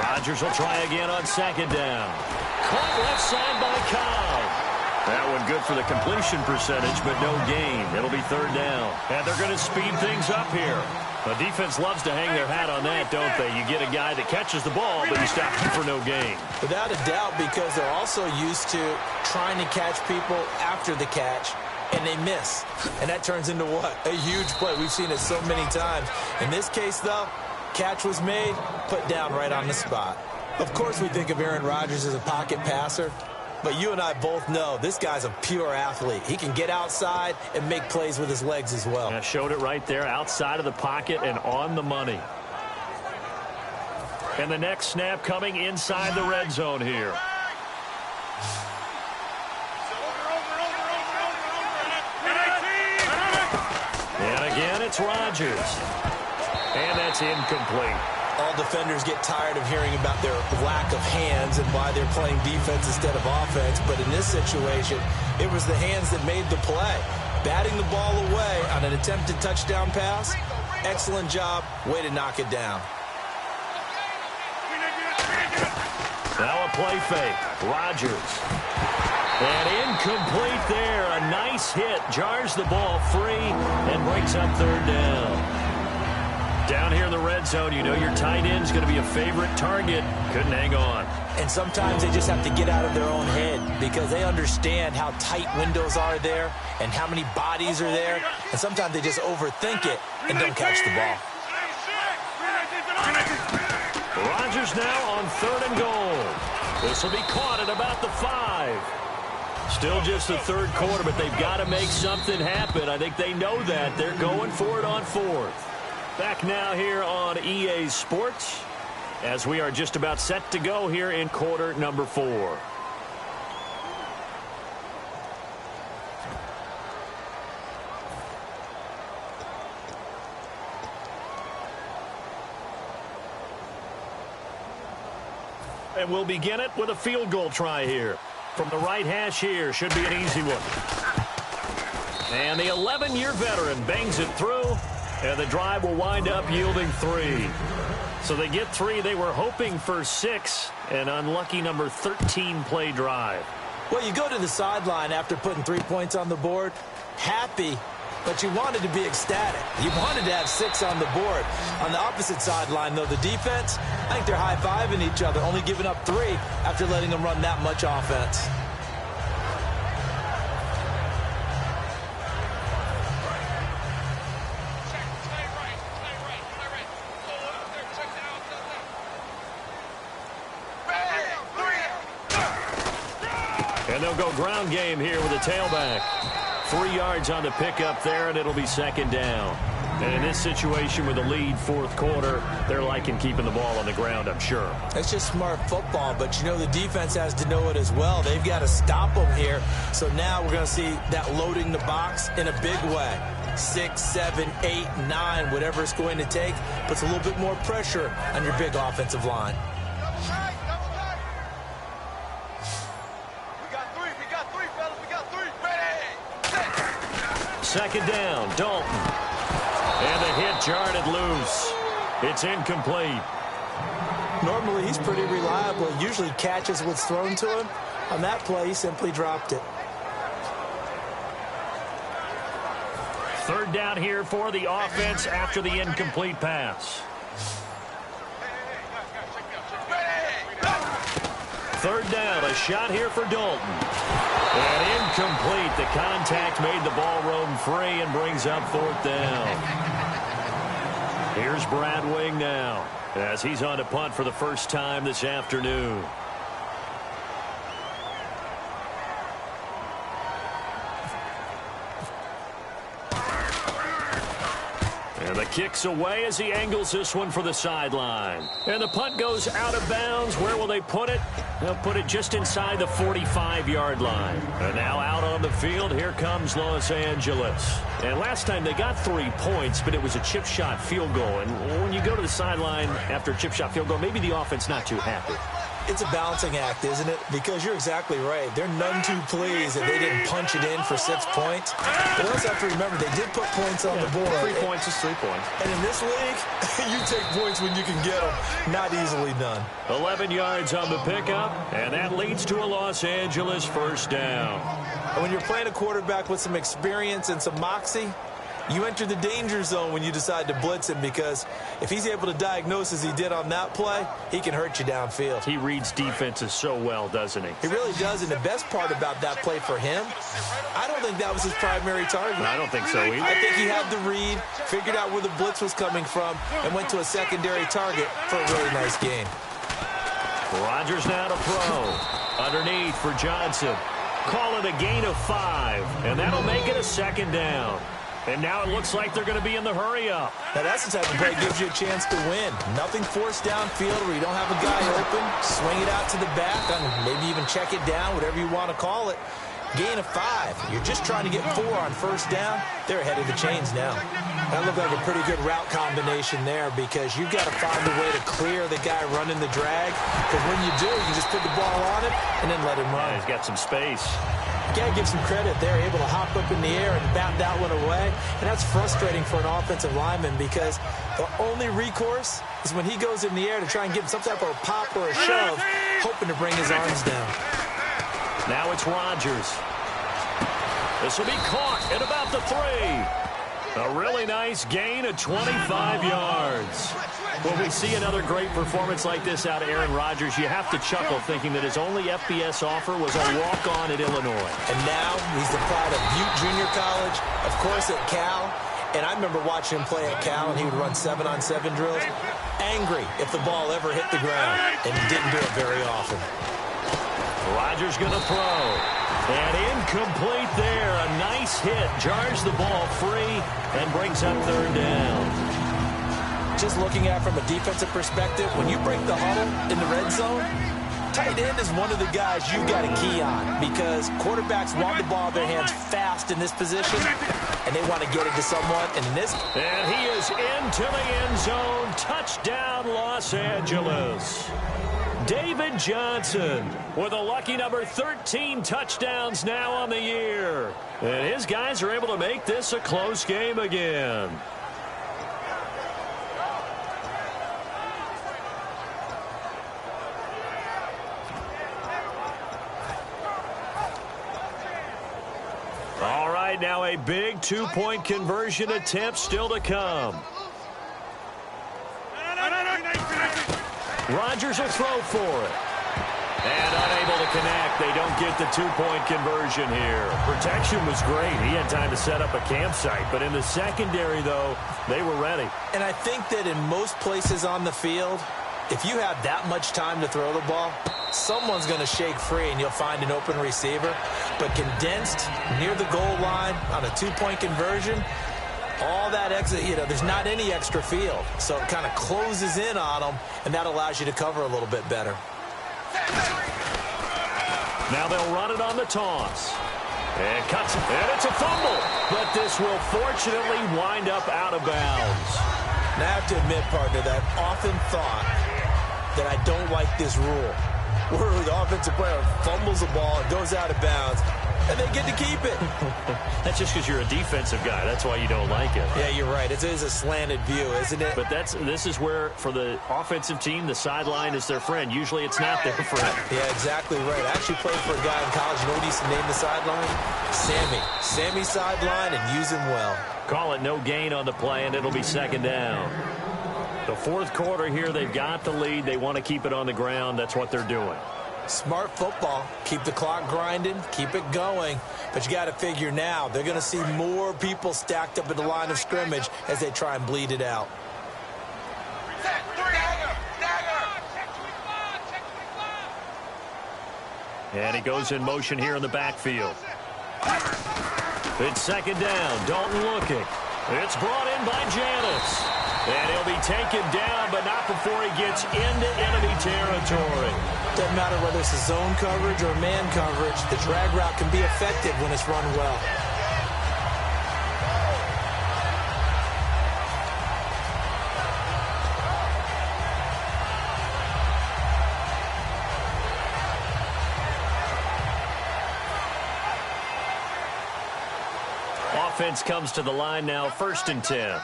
[SPEAKER 1] Rodgers will try again on second down. Caught left side by Cobb. That one good for the completion percentage, but no gain. It'll be third down. And they're going to speed things up here. The defense loves to hang their hat on that, don't they? You get a guy that catches the ball, but you stop him for no gain.
[SPEAKER 2] Without a doubt, because they're also used to trying to catch people after the catch, and they miss. And that turns into what? A huge play. We've seen it so many times. In this case, though, catch was made, put down right on the spot. Of course, we think of Aaron Rodgers as a pocket passer, but you and I both know this guy's a pure athlete. He can get outside and make plays with his legs as well.
[SPEAKER 1] Yeah, showed it right there, outside of the pocket and on the money. And the next snap coming inside the red zone here. And again, it's Rodgers. And that's incomplete.
[SPEAKER 2] All defenders get tired of hearing about their lack of hands and why they're playing defense instead of offense. But in this situation, it was the hands that made the play. Batting the ball away on an attempted touchdown pass. Excellent job. Way to knock it down.
[SPEAKER 1] Now a play fake. Rodgers. And incomplete there. A nice hit. Jars the ball free and breaks up third down. Down here in the red zone, you know your tight end's going to be a favorite target. Couldn't hang on.
[SPEAKER 2] And sometimes they just have to get out of their own head because they understand how tight windows are there and how many bodies are there. And sometimes they just overthink it and don't catch the ball.
[SPEAKER 1] Rodgers now on third and goal. This will be caught at about the 5. Still just the third quarter, but they've got to make something happen. I think they know that. They're going for it on fourth. Back now here on EA Sports as we are just about set to go here in quarter number 4. And we'll begin it with a field goal try here. From the right hash here, should be an easy one. And the 11-year veteran bangs it through. And the drive will wind up yielding 3. So they get 3. They were hoping for 6. An unlucky number 13 play drive.
[SPEAKER 2] Well, you go to the sideline after putting 3 points on the board, happy, but you wanted to be ecstatic. You wanted to have 6 on the board. On the opposite sideline, though, the defense, I think they're high-fiving each other, only giving up 3 after letting them run that much offense.
[SPEAKER 1] And they'll go ground game here with a tailback. 3 yards on the pickup there, and it'll be second down. And in this situation with a lead fourth quarter, they're liking keeping the ball on the ground, I'm sure.
[SPEAKER 2] That's just smart football, but you know the defense has to know it as well. They've got to stop them here. So now we're going to see that loading the box in a big way. 6, 7, 8, 9, whatever it's going to take, puts a little bit more pressure on your big offensive line.
[SPEAKER 1] Second down, Dalton. And the hit jarred it loose. It's incomplete.
[SPEAKER 2] Normally, he's pretty reliable. Usually catches what's thrown to him. On that play, he simply dropped it.
[SPEAKER 1] Third down here for the offense after the incomplete pass. Third down, a shot here for Dalton. And incomplete. The contact made the ball roam free and brings up fourth down. Here's Brad Wing now as he's on to punt for the first time this afternoon. And the kick's away as he angles this one for the sideline. And the punt goes out of bounds. Where will they put it? They'll put it just inside the 45-yard line. And now out on the field, here comes Los Angeles. And last time they got 3 points, but it was a chip shot field goal. And when you go to the sideline after a chip shot field goal, maybe the offense not too happy.
[SPEAKER 2] It's a balancing act, isn't it? Because you're exactly right. They're none too pleased that they didn't punch it in for 6 points. But you also have to remember, they did put points on the board.
[SPEAKER 1] 3 points is 3 points.
[SPEAKER 2] And in this league, you take points when you can get them. Not easily done.
[SPEAKER 1] 11 yards on the pickup, and that leads to a Los Angeles first down.
[SPEAKER 2] And when you're playing a quarterback with some experience and some moxie, you enter the danger zone when you decide to blitz him, because if he's able to diagnose as he did on that play, he can hurt you downfield.
[SPEAKER 1] He reads defenses so well, doesn't he?
[SPEAKER 2] He really does, and the best part about that play for him, I don't think that was his primary target.
[SPEAKER 1] I don't think so either.
[SPEAKER 2] I think he had the read, figured out where the blitz was coming from, and went to a secondary target for a really nice gain.
[SPEAKER 1] Rodgers now to throw. Underneath for Johnson. Call it a gain of 5, and that'll make it a second down. And now it looks like they're going to be in the hurry-up.
[SPEAKER 2] Now, that's the type of play that gives you a chance to win. Nothing forced downfield where you don't have a guy open. Swing it out to the back, and maybe even check it down, whatever you want to call it. Gain of 5. You're just trying to get 4 on first down. They're ahead of the chains now. That looked like a pretty good route combination there, because you've got to find a way to clear the guy running the drag. Because when you do, you just put the ball on him and then let him run.
[SPEAKER 1] Yeah, he's got some space.
[SPEAKER 2] You got to give some credit. They're able to hop up in the air and bat that one away. And that's frustrating for an offensive lineman, because the only recourse is when he goes in the air to try and get some type of a pop or a shove, hoping to bring his arms down.
[SPEAKER 1] Now it's Rodgers. This will be caught at about the 3. A really nice gain of 25 yards. When we see another great performance like this out of Aaron Rodgers, you have to chuckle thinking that his only FBS offer was a walk-on at Illinois.
[SPEAKER 2] And now he's the pride of Butte Junior College, of course at Cal. And I remember watching him play at Cal, and he would run 7-on-7 drills. Angry if the ball ever hit the ground, and he didn't do it very often.
[SPEAKER 1] Rodgers going to throw. And incomplete there. A nice hit. Jars the ball free and brings up third down.
[SPEAKER 2] Just looking at it from a defensive perspective, when you break the huddle in the red zone, tight end is one of the guys you got to key on, because quarterbacks want the ball in their hands fast in this position, and they want to get it to someone. And in this,
[SPEAKER 1] and he is into the end zone. Touchdown, Los Angeles. David Johnson with a lucky number 13 touchdowns now on the year. And his guys are able to make this a close game again. All right, now a big two-point conversion attempt still to come. Rodgers will throw for it. And unable to connect. They don't get the two-point conversion here. Protection was great. He had time to set up a campsite. But in the secondary, though, they were ready.
[SPEAKER 2] And I think that in most places on the field, if you have that much time to throw the ball, someone's going to shake free and you'll find an open receiver. But condensed near the goal line on a two-point conversion, all that exit, there's not any extra field. So it kind of closes in on them, and that allows you to cover a little bit better.
[SPEAKER 1] Now they'll run it on the toss. And cuts it. And it's a fumble. But this will fortunately wind up out of bounds.
[SPEAKER 2] Now I have to admit, partner, that I've often thought that I don't like this rule, where the offensive player fumbles the ball, it goes out of bounds, and they get to keep it.
[SPEAKER 1] That's just because you're a defensive guy. That's why you don't like it.
[SPEAKER 2] Yeah, you're right. It is a slanted view, isn't it?
[SPEAKER 1] But this is where, for the offensive team, the sideline is their friend. Usually it's not their friend.
[SPEAKER 2] Yeah, exactly right. I actually played for a guy in college. You know what he used to name the sideline? Sammy. Sammy sideline, and use him well.
[SPEAKER 1] Call it no gain on the play, and it'll be second down. The fourth quarter here, they've got the lead. They want to keep it on the ground. That's what they're doing.
[SPEAKER 2] Smart football. Keep the clock grinding. Keep it going. But you got to figure now, they're going to see more people stacked up at the line of scrimmage as they try and bleed it out.
[SPEAKER 1] And he goes in motion here in the backfield. It's second down. Dalton looking. It's brought in by Janis. And he'll be taken down, but not before he gets into enemy territory.
[SPEAKER 2] Doesn't matter whether it's a zone coverage or man coverage, the drag route can be effective when it's run well.
[SPEAKER 1] Offense comes to the line now, 1st and 10.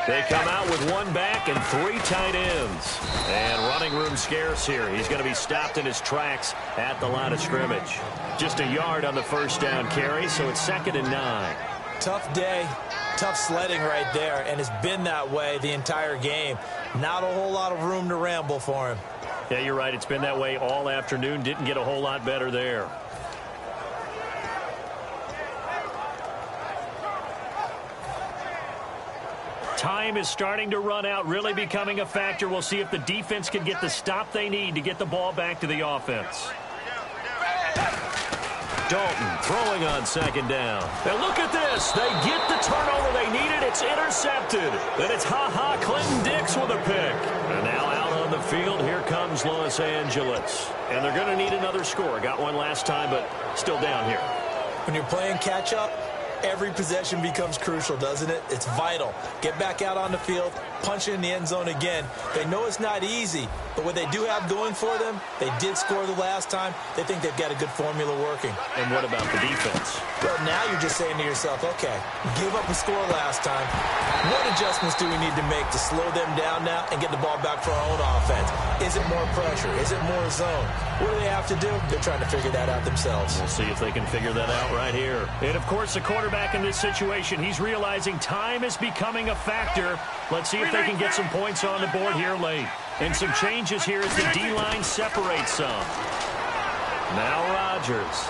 [SPEAKER 1] They come out with one back and 3 tight ends. And running room scarce here. He's going to be stopped in his tracks at the line of scrimmage. Just a yard on the first down carry, so it's 2nd and 9.
[SPEAKER 2] Tough day, tough sledding right there, and it's been that way the entire game. Not a whole lot of room to ramble for him.
[SPEAKER 1] Yeah, you're right. It's been that way all afternoon. Didn't get a whole lot better there. Time is starting to run out, really becoming a factor. We'll see if the defense can get the stop they need to get the ball back to the offense. Dalton throwing on 2nd down. And look at this. They get the turnover they needed. It's intercepted. Then it's Clinton Dix with a pick. And now out on the field, here comes Los Angeles. And they're going to need another score. Got one last time, but still down here.
[SPEAKER 2] When you're playing catch-up, every possession becomes crucial, doesn't it? It's vital. Get back out on the field, punch it in the end zone again. They know it's not easy, but what they do have going for them, they did score the last time. They think they've got a good formula working.
[SPEAKER 1] And what about the defense?
[SPEAKER 2] Well, now you're just saying to yourself, okay, give up a score last time. What adjustments do we need to make to slow them down now and get the ball back for our own offense? Is it more pressure? Is it more zone? What do they have to do? They're trying to figure that out themselves.
[SPEAKER 1] We'll see if they can figure that out right here. And, of course, the quarterback in this situation, he's realizing time is becoming a factor. Let's see if they can get some points on the board here late. And some changes here as the D-line separates some. Now Rodgers.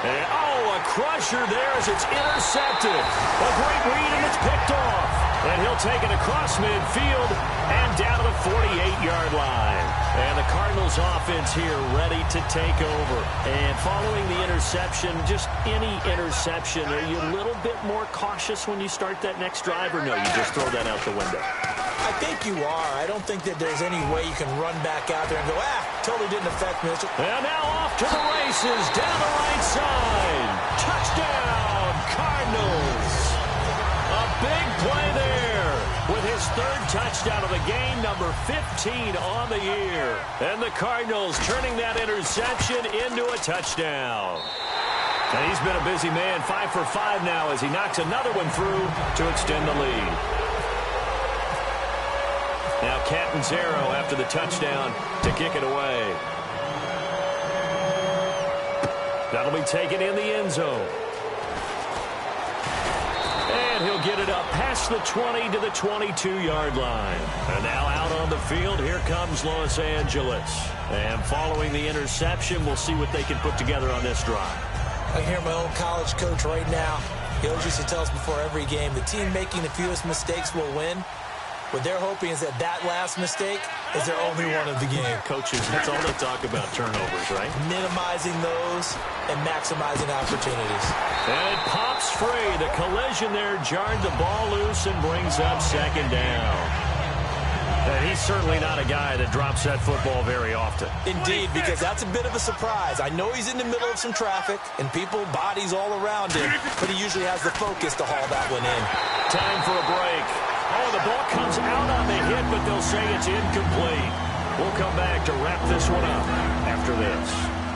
[SPEAKER 1] And, a crusher there as it's intercepted. A great read, and it's picked off. And he'll take it across midfield and down to the 48-yard line. And the Cardinals offense here ready to take over. And following the interception, just any interception, are you a little bit more cautious when you start that next drive, or no, you just throw that out the window?
[SPEAKER 2] I think you are. I don't think that there's any way you can run back out there and go, totally didn't affect me.
[SPEAKER 1] And now off to the races, down the right side. Touchdown, Cardinals. A big play there with his 3rd touchdown of the game, number 15 on the year. And the Cardinals turning that interception into a touchdown. And he's been a busy man, 5 for 5 now as he knocks another one through to extend the lead. Now Catanzaro after the touchdown to kick it away. That'll be taken in the end zone. And he'll get it up past the 20 to the 22-yard line. And now out on the field, here comes Los Angeles. And following the interception, we'll see what they can put together on this drive.
[SPEAKER 2] I hear my old college coach right now. He always used to tell us before every game, the team making the fewest mistakes will win. What they're hoping is that last mistake is their only one of the game.
[SPEAKER 1] Coaches, that's all they talk about, turnovers, right?
[SPEAKER 2] Minimizing those and maximizing opportunities.
[SPEAKER 1] And it pops free. The collision there jarred the ball loose and brings up 2nd down. And he's certainly not a guy that drops that football very often.
[SPEAKER 2] Indeed, because that's a bit of a surprise. I know he's in the middle of some traffic and people, bodies all around him, but he usually has the focus to haul that one in.
[SPEAKER 1] Time for a break. Oh, the ball comes out on the hit, but they'll say it's incomplete. We'll come back to wrap this one up after this.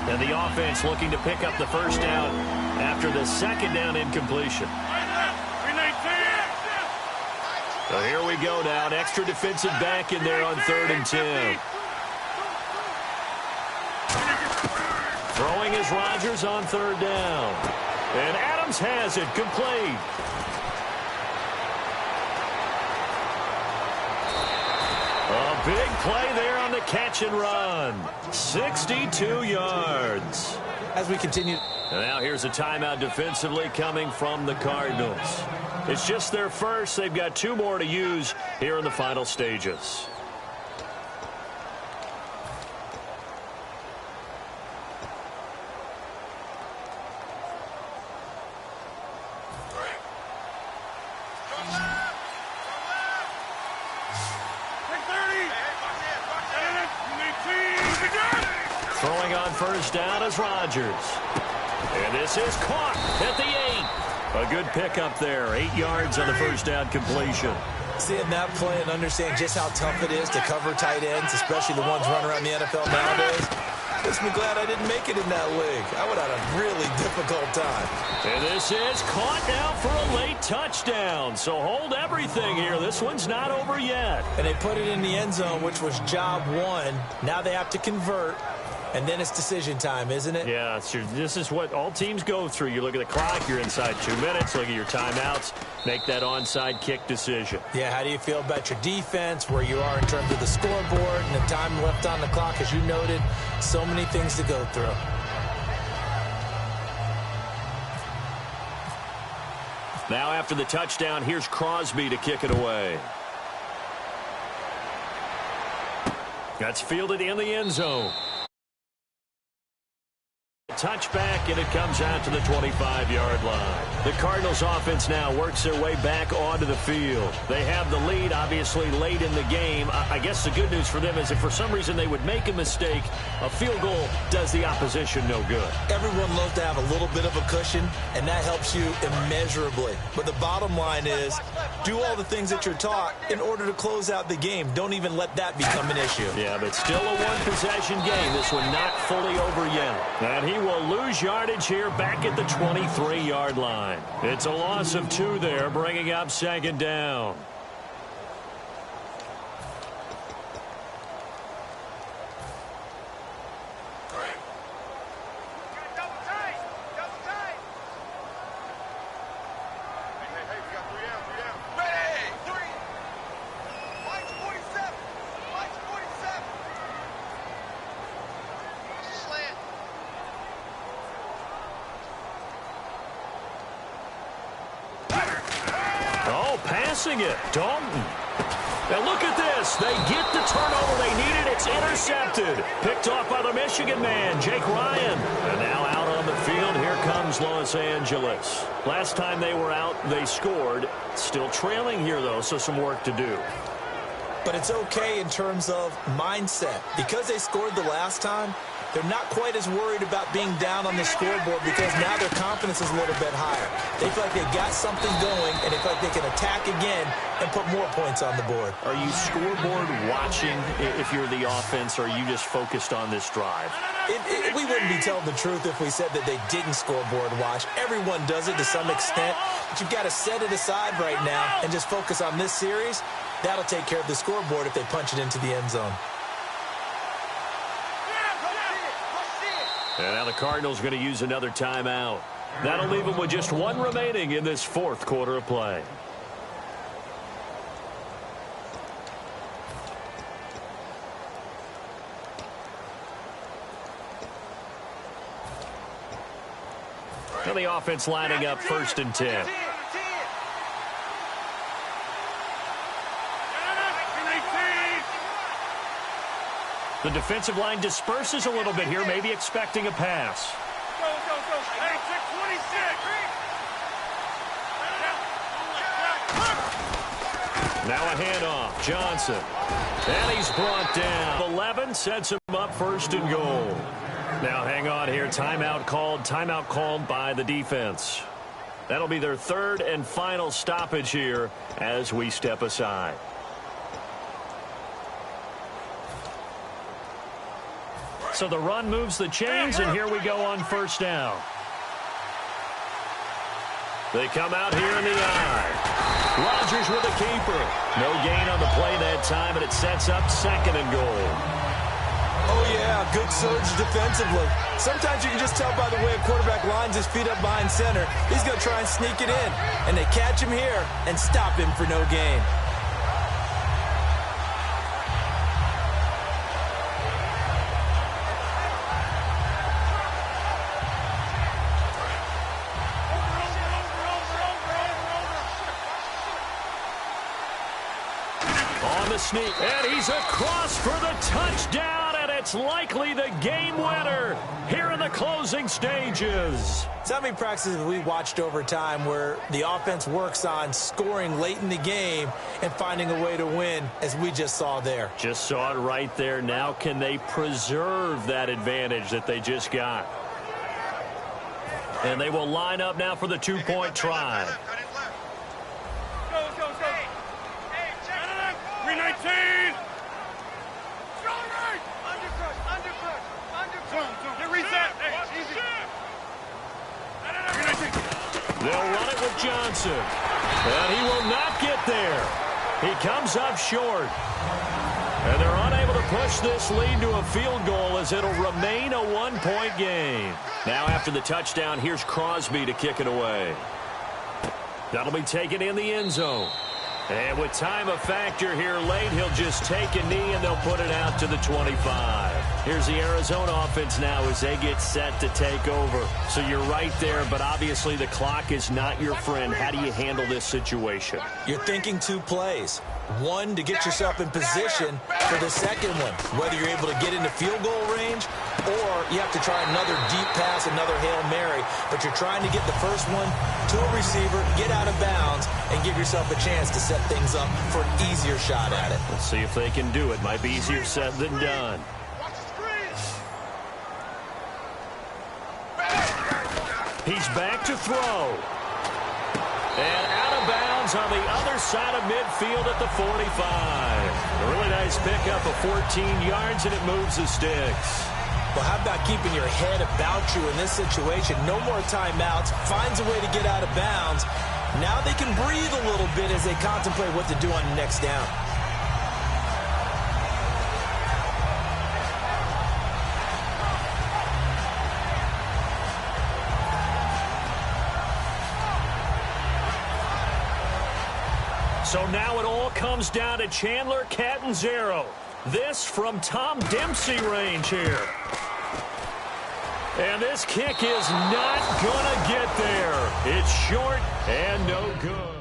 [SPEAKER 1] And the offense looking to pick up the first down after the second down incompletion. So here we go now. An extra defensive back in there on 3rd and 10. Throwing is Rodgers on 3rd down. And Adams has it complete. A big play there on the catch and run. 62 yards.
[SPEAKER 2] As we continue.
[SPEAKER 1] And now here's a timeout defensively coming from the Cardinals. It's just their first. They've got 2 more to use here in the final stages. Throwing on first down is Rodgers. And this is caught at the 8. A good pickup there. 8 yards on the first down completion.
[SPEAKER 2] Seeing that play and understand just how tough it is to cover tight ends, especially the ones running around the NFL nowadays, makes me glad I didn't make it in that league. I would have had a really difficult time.
[SPEAKER 1] And this is caught now for a late touchdown. So hold everything here. This one's not over yet.
[SPEAKER 2] And they put it in the end zone, which was job 1. Now they have to convert. And then it's decision time, isn't it?
[SPEAKER 1] Yeah, this is what all teams go through. You look at the clock, you're inside 2 minutes, look at your timeouts, make that onside kick decision.
[SPEAKER 2] Yeah, how do you feel about your defense, where you are in terms of the scoreboard and the time left on the clock, as you noted? So many things to go through.
[SPEAKER 1] Now after the touchdown, here's Crosby to kick it away. That's fielded in the end zone. Touchback, and it comes out to the 25-yard line. The Cardinals offense now works their way back onto the field. They have the lead, obviously, late in the game. I guess the good news for them is if for some reason they would make a mistake, a field goal does the opposition no good.
[SPEAKER 2] Everyone loves to have a little bit of a cushion, and that helps you immeasurably. But the bottom line is, do all the things that you're taught in order to close out the game. Don't even let that become an issue.
[SPEAKER 1] Yeah, but still a one-possession game. This one not fully over yet. And he will lose yardage here back at the 23-yard line. It's a loss of 2 there, bringing up 2nd down. It. Dalton. Now look at this. They get the turnover they needed. It's intercepted. Picked off by the Michigan man, Jake Ryan. And now out on the field, here comes Los Angeles. Last time they were out, they scored. Still trailing here, though, so some work to do.
[SPEAKER 2] But it's okay in terms of mindset. Because they scored the last time, they're not quite as worried about being down on the scoreboard because now their confidence is a little bit higher. They feel like they've got something going, and they feel like they can attack again and put more points on the board.
[SPEAKER 1] Are you scoreboard watching if you're the offense, or are you just focused on this drive?
[SPEAKER 2] We wouldn't be telling the truth if we said that they didn't scoreboard watch. Everyone does it to some extent, but you've got to set it aside right now and just focus on this series. That'll take care of the scoreboard if they punch it into the end zone.
[SPEAKER 1] And now the Cardinals are going to use another timeout. That'll leave them with just 1 remaining in this 4th quarter of play. And the offense lining up 1st and 10. The defensive line disperses a little bit here, maybe expecting a pass.
[SPEAKER 3] Go. Hey, 26.
[SPEAKER 1] Now a handoff. Johnson. And he's brought down. 11 sets him up 1st and goal. Now hang on here. Timeout called by the defense. That'll be their 3rd and final stoppage here as we step aside. So the run moves the chains, and here we go on first down. They come out here in the eye. Rodgers with a keeper. No gain on the play that time, and it sets up 2nd and goal.
[SPEAKER 2] Oh, yeah, good surge defensively. Sometimes you can just tell by the way a quarterback lines his feet up behind center. He's going to try and sneak it in. And they catch him here and stop him for no gain.
[SPEAKER 1] On the sneak, and he's across for the touchdown, and it's likely the game winner here in the closing stages.
[SPEAKER 2] So how many practices have we watched over time where the offense works on scoring late in the game and finding a way to win, as we just saw there?
[SPEAKER 1] Just saw it right there. Now can they preserve that advantage that they just got? And they will line up now for the 2-point try.
[SPEAKER 3] Let's go. 319. Undercut. Get reset. Hey, easy. 319.
[SPEAKER 1] They'll run it with Johnson. And he will not get there. He comes up short. And they're unable to push this lead to a field goal as it'll remain a 1-point game. Now after the touchdown, here's Crosby to kick it away. That'll be taken in the end zone. And with time a factor here late, he'll just take a knee and they'll put it out to the 25. Here's the Arizona offense now as they get set to take over. So you're right there, but obviously the clock is not your friend. How do you handle this situation?
[SPEAKER 2] You're thinking 2 plays. One, to get yourself in position for the second one, whether you're able to get into field goal range or you have to try another deep pass, another Hail Mary, but you're trying to get the first one to a receiver, get out of bounds, and give yourself a chance to set things up for an easier shot at it.
[SPEAKER 1] Let's see if they can do it. Might be easier said than done. He's back to throw. And out of bounds on the other side of midfield at the 45. A really nice pickup of 14 yards, and it moves the sticks.
[SPEAKER 2] Well, how about keeping your head about you in this situation? No more timeouts. Finds a way to get out of bounds. Now they can breathe a little bit as they contemplate what to do on the next down.
[SPEAKER 1] So now it all comes down to Chandler Catanzaro. This from Tom Dempsey range here. And this kick is not going to get there. It's short and no good.